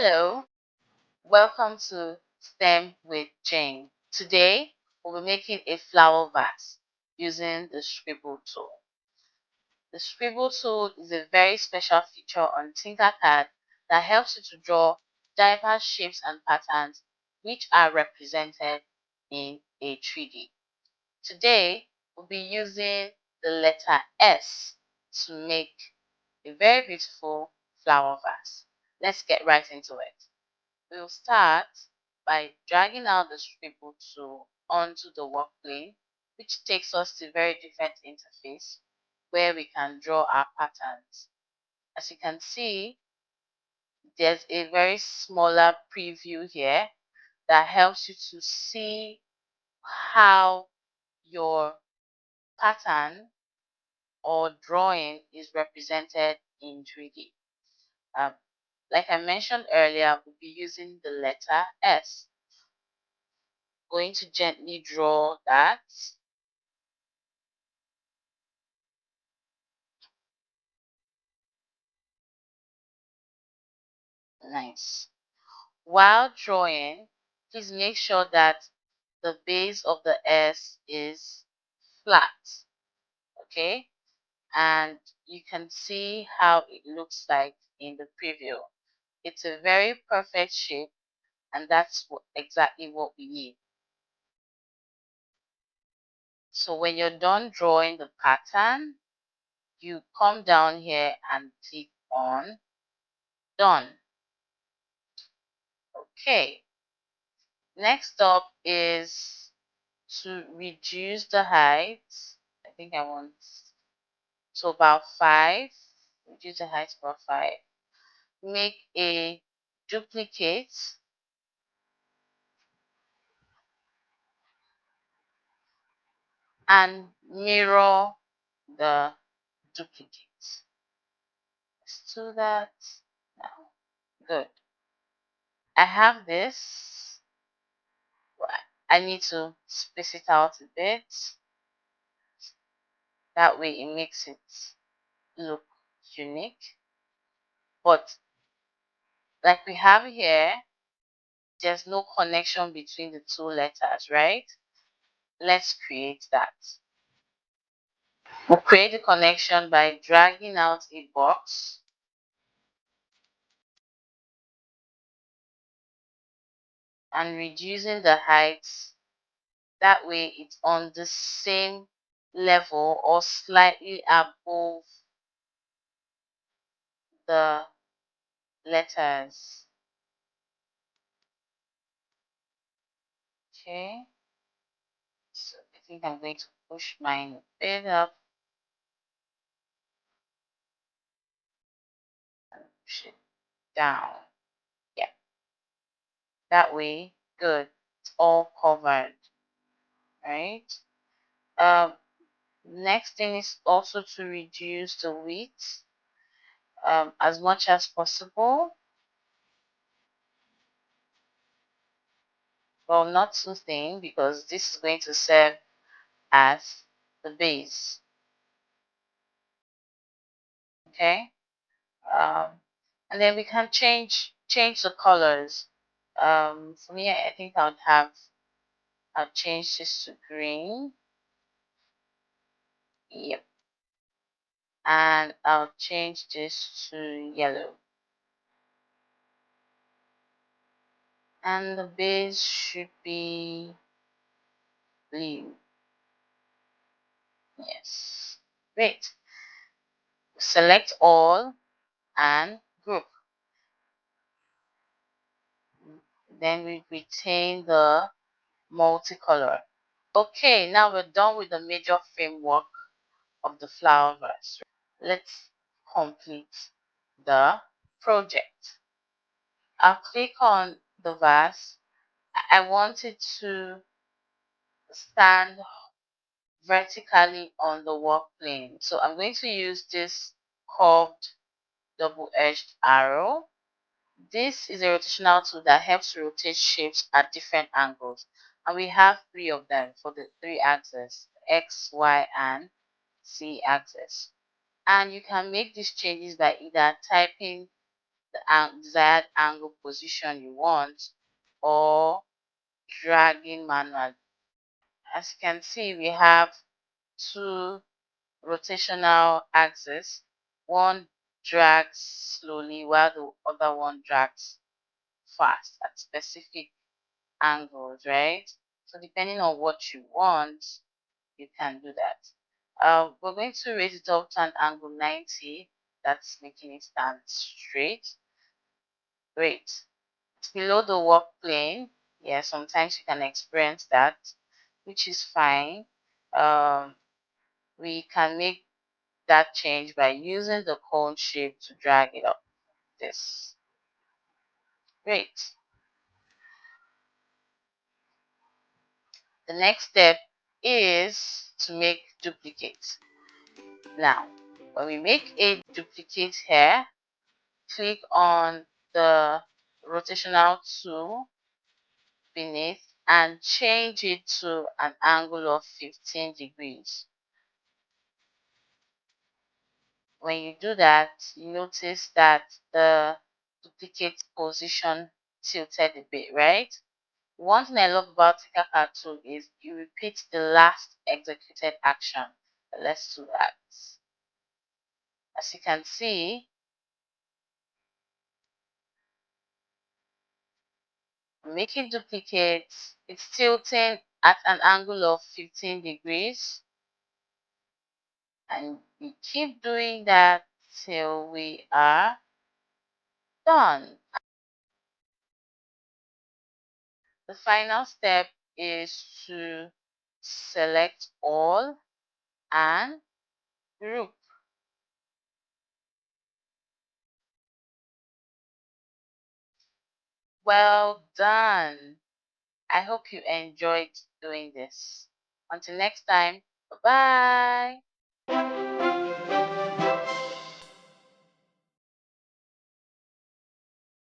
Hello, welcome to STEM with Jane. Today, we'll be making a flower vase using the Scribble tool. The Scribble tool is a very special feature on Tinkercad that helps you to draw diverse shapes and patterns which are represented in a 3D. Today, we'll be using the letter S to make a very beautiful flower vase. Let's get right into it. We'll start by dragging out the scribble tool onto the work plane, which takes us to a very different interface where we can draw our patterns. As you can see, there's a very smaller preview here that helps you to see how your pattern or drawing is represented in 3D. Like I mentioned earlier, we'll be using the letter S. Going to gently draw that. Nice. While drawing, please make sure that the base of the S is flat. Okay? And you can see how it looks like in the preview. It's a very perfect shape, and that's exactly what we need. So when you're done drawing the pattern, you come down here and click on Done. Okay. Next up is to reduce the height. I think I want to about 5. Reduce the height to about 5. Make a duplicate and mirror the duplicate. Let's do that now. Good. I have this. I need to space it out a bit. That way it makes it look unique. But like we have here, there's no connection between the two letters, right? Let's create that. We'll create a connection by dragging out a box and reducing the height. That way it's on the same level or slightly above the letters. Okay, so I think I'm going to push mine a bit up and push it down. Yeah, that way, good. It's all covered, right? Next thing is also to reduce the width as much as possible. Well, not too thin because this is going to serve as the base. Okay, and then we can change the colors. For me, I think I'll change this to green. Yep, and I'll change this to yellow. And the base should be blue. Yes, great. Select all and group. Then we retain the multicolor. Okay, now we're done with the major framework of the flower vase. Let's complete the project. I'll click on the vase. I want it to stand vertically on the work plane. So I'm going to use this curved double-edged arrow. This is a rotational tool that helps rotate shapes at different angles. And we have 3 of them for the 3 axes, X, Y, and Z axis. And you can make these changes by either typing the desired angle position you want, or dragging manually. As you can see, we have two rotational axes. One drags slowly while the other one drags fast at specific angles, right? So depending on what you want, you can do that. We're going to raise it up to an angle 90. That's making it stand straight. Great. It's below the work plane. Yeah, sometimes you can experience that, which is fine. Um, we can make that change by using the cone shape to drag it up. This. Great. The next step is to make duplicates. Now, when we make a duplicate here, click on the rotational tool beneath and change it to an angle of 15 degrees. When you do that, you notice that the duplicate position tilted a bit, right? One thing I love about Tinkercad tool is you repeat the last executed action. Let's do that. As you can see, making duplicates, it's tilting at an angle of 15 degrees. And we keep doing that till we are done. The final step is to select all and group. Well done. I hope you enjoyed doing this. Until next time, bye-bye.